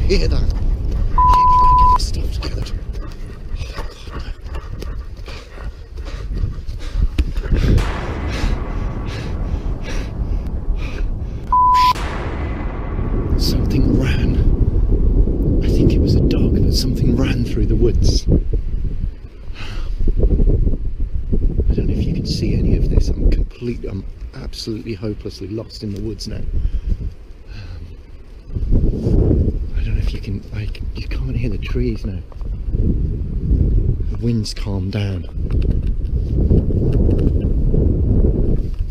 hear that? You gotta get this stuff together. Something ran. I think it was a dog, but something ran through the woods. I don't know if you can see any of this. I'm absolutely hopelessly lost in the woods now. I don't know if you can, you can't hear the trees now. The wind's calmed down.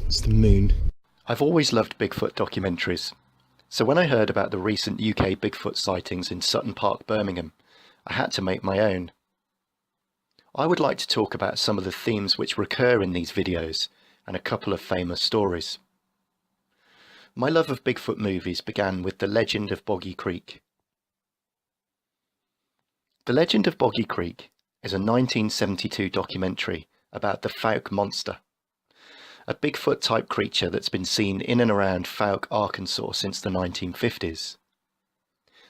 It's the moon. I've always loved Bigfoot documentaries. So when I heard about the recent UK Bigfoot sightings in Sutton Park Birmingham, I had to make my own. I would like to talk about some of the themes which recur in these videos and a couple of famous stories. My love of Bigfoot movies began with The Legend of Boggy Creek. The Legend of Boggy Creek is a 1972 documentary about the Fouke monster, a Bigfoot-type creature that's been seen in and around Fouke, Arkansas since the 1950s.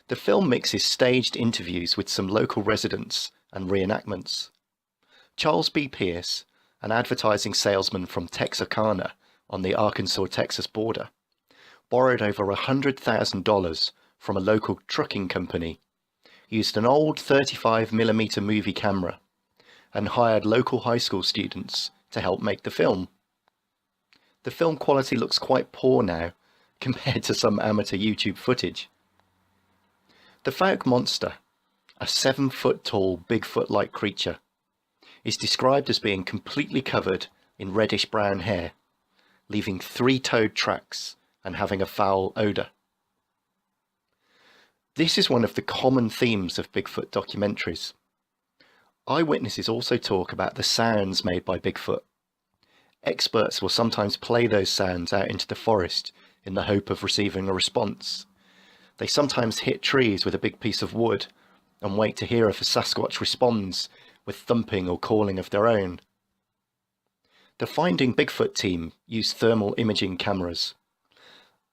The film mixes staged interviews with some local residents and reenactments. Charles B. Pierce, an advertising salesman from Texarkana on the Arkansas-Texas border, borrowed over $100,000 from a local trucking company, used an old 35mm movie camera, and hired local high school students to help make the film. The film quality looks quite poor now compared to some amateur YouTube footage. The Fouke monster, a 7-foot-tall Bigfoot-like creature, is described as being completely covered in reddish-brown hair, leaving 3-toed tracks and having a foul odour. This is one of the common themes of Bigfoot documentaries. Eyewitnesses also talk about the sounds made by Bigfoot. Experts will sometimes play those sounds out into the forest in the hope of receiving a response. They sometimes hit trees with a big piece of wood and wait to hear if a Sasquatch responds with thumping or calling of their own. The Finding Bigfoot team used thermal imaging cameras.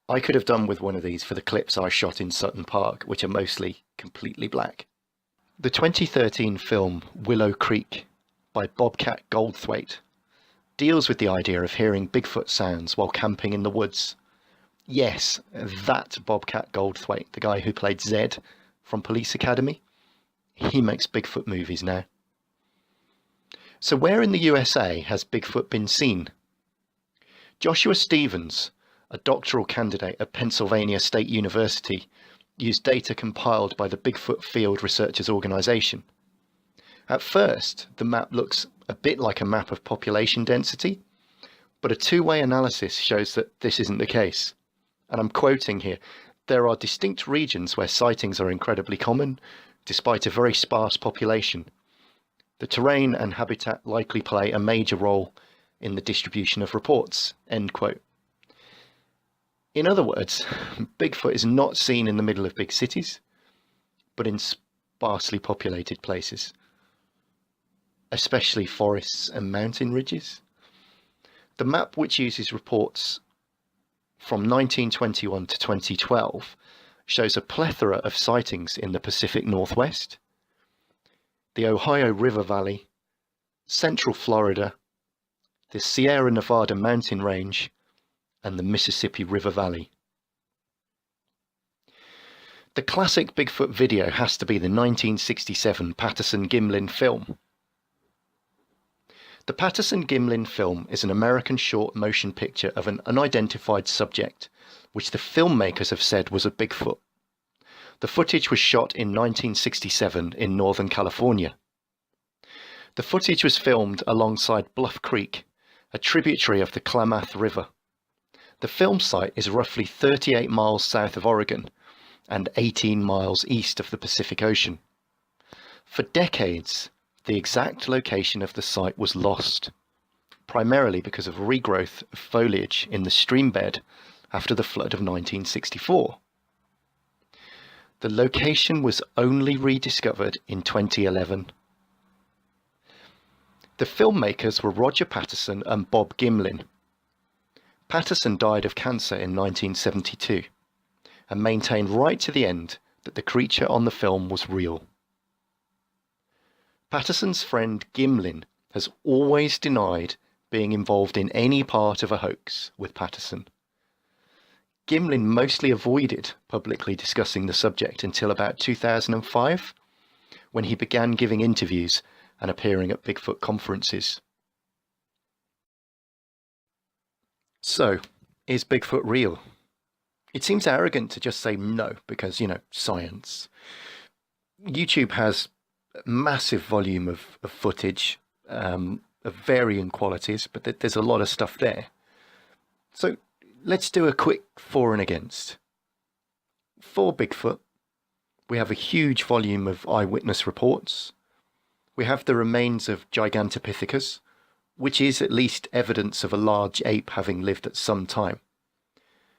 I could have done with one of these for the clips I shot in Sutton Park, which are mostly completely black. The 2013 film Willow Creek by Bobcat Goldthwaite deals with the idea of hearing Bigfoot sounds while camping in the woods. Yes, that Bobcat Goldthwaite, the guy who played Zed from Police Academy, he makes Bigfoot movies now. So where in the USA has Bigfoot been seen? Joshua Stevens, a doctoral candidate at Pennsylvania State University, used data compiled by the Bigfoot Field Researchers Organization. At first, the map looks a bit like a map of population density, but a two-way analysis shows that this isn't the case. And I'm quoting here, "There are distinct regions where sightings are incredibly common, despite a very sparse population. The terrain and habitat likely play a major role in the distribution of reports." End quote. In other words, Bigfoot is not seen in the middle of big cities, but in sparsely populated places, especially forests and mountain ridges. The map, which uses reports from 1921 to 2012, shows a plethora of sightings in the Pacific Northwest, the Ohio River Valley, Central Florida, the Sierra Nevada mountain range, and the Mississippi River Valley. The classic Bigfoot video has to be the 1967 Patterson-Gimlin Film. The Patterson-Gimlin Film is an American short motion picture of an unidentified subject, which the filmmakers have said was a Bigfoot. The footage was shot in 1967 in Northern California. The footage was filmed alongside Bluff Creek, a tributary of the Klamath River. The film site is roughly 38 miles south of Oregon and 18 miles east of the Pacific Ocean. For decades, the exact location of the site was lost, primarily because of regrowth of foliage in the stream bed after the flood of 1964. The location was only rediscovered in 2011. The filmmakers were Roger Patterson and Bob Gimlin. Patterson died of cancer in 1972 and maintained right to the end that the creature on the film was real. Patterson's friend Gimlin has always denied being involved in any part of a hoax with Patterson. Gimlin mostly avoided publicly discussing the subject until about 2005, when he began giving interviews and appearing at Bigfoot conferences. So, is Bigfoot real? It seems arrogant to just say no because, science. YouTube has a massive volume of footage of varying qualities, but there's a lot of stuff there. So let's do a quick for and against. For Bigfoot, we have a huge volume of eyewitness reports. We have the remains of Gigantopithecus, which is at least evidence of a large ape having lived at some time.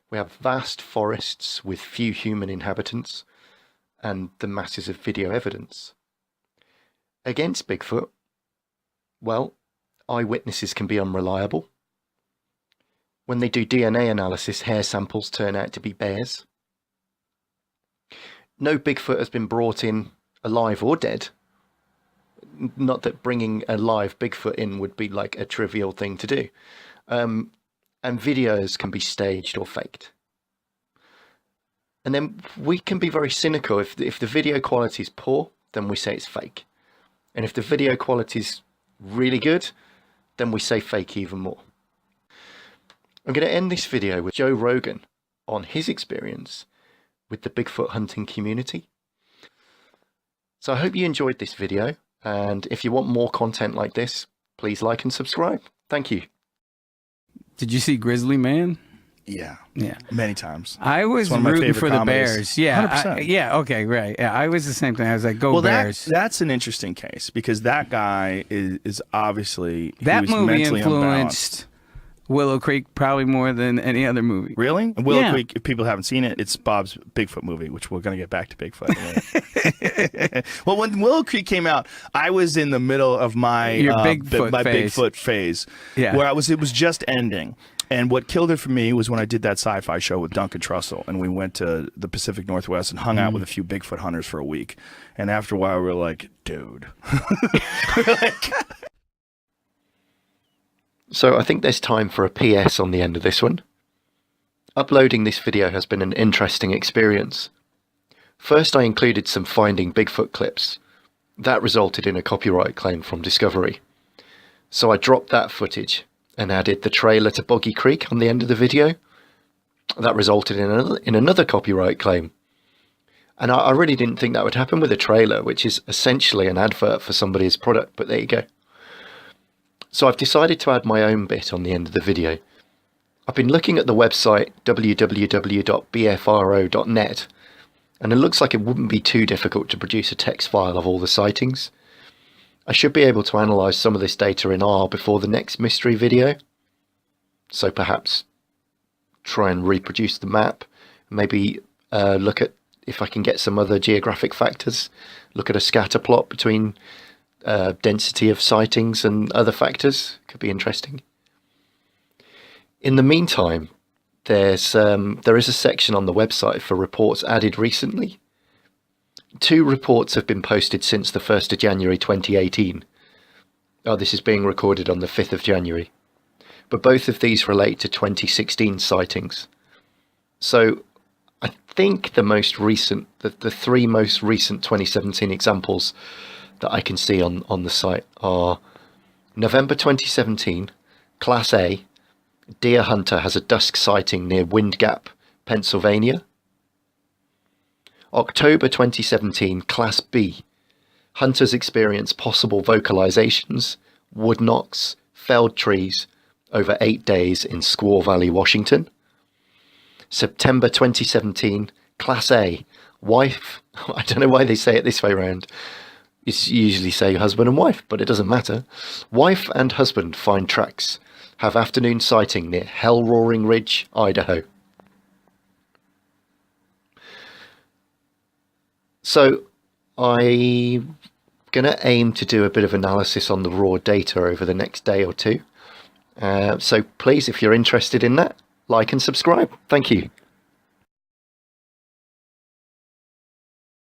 We have vast forests with few human inhabitants, and the masses of video evidence. Against Bigfoot, well, eyewitnesses can be unreliable. When they do DNA analysis, hair samples turn out to be bears. No Bigfoot has been brought in alive or dead. Not that bringing a live Bigfoot in would be like a trivial thing to do. And videos can be staged or faked. And then we can be very cynical. If the video quality is poor, then we say it's fake. And if the video quality is really good, then we say fake even more. I'm going to end this video with Joe Rogan on his experience with the Bigfoot hunting community. So I hope you enjoyed this video, and if you want more content like this, please like and subscribe. Thank you. Did you see Grizzly Man? Yeah. Yeah. Many times. I was rooting for the Bears. Yeah. 100%. Yeah. Okay. Right. Yeah. I was the same thing. I was like, go Bears. That's an interesting case because that guy is obviously that movie mentally influenced Willow Creek probably more than any other movie. Really? And Willow Creek, if people haven't seen it, it's Bob's Bigfoot movie, which we're going to get back to Bigfoot. Well, when Willow Creek came out, I was in the middle of my Bigfoot phase, where it was just ending. And what killed it for me was when I did that sci-fi show with Duncan Trussell, and we went to the Pacific Northwest and hung out with a few Bigfoot hunters for a week. And after a while, we were like, dude. So I think there's time for a PS on the end of this one. Uploading this video has been an interesting experience. First, I included some Finding Bigfoot clips. That resulted in a copyright claim from Discovery. So I dropped that footage and added the trailer to Boggy Creek on the end of the video. That resulted in another copyright claim. And I really didn't think that would happen with a trailer, which is essentially an advert for somebody's product, but there you go. So I've decided to add my own bit on the end of the video. I've been looking at the website www.bfro.net, and it looks like it wouldn't be too difficult to produce a text file of all the sightings. I should be able to analyse some of this data in R before the next mystery video. So perhaps try and reproduce the map, maybe look at if I can get some other geographic factors, look at a scatter plot between density of sightings and other factors. Could be interesting. In the meantime, there is a section on the website for reports added recently. 2 reports have been posted since the 1st of January 2018. Oh, this is being recorded on the 5th of January. But both of these relate to 2016 sightings. So I think the most recent, the 3 most recent 2017 examples that I can see on the site are November 2017, Class A, deer hunter has a dusk sighting near Wind Gap, Pennsylvania. October 2017, Class B, hunters experience possible vocalizations, wood knocks, felled trees over 8 days in Squaw Valley, Washington. September 2017, Class A, wife, I don't know why they say it this way around. It's usually say husband and wife, but it doesn't matter. Wife and husband find tracks, have afternoon sighting near Hell Roaring Ridge, Idaho. So I'm going to aim to do a bit of analysis on the raw data over the next day or two. So please, if you're interested in that, like and subscribe. Thank you.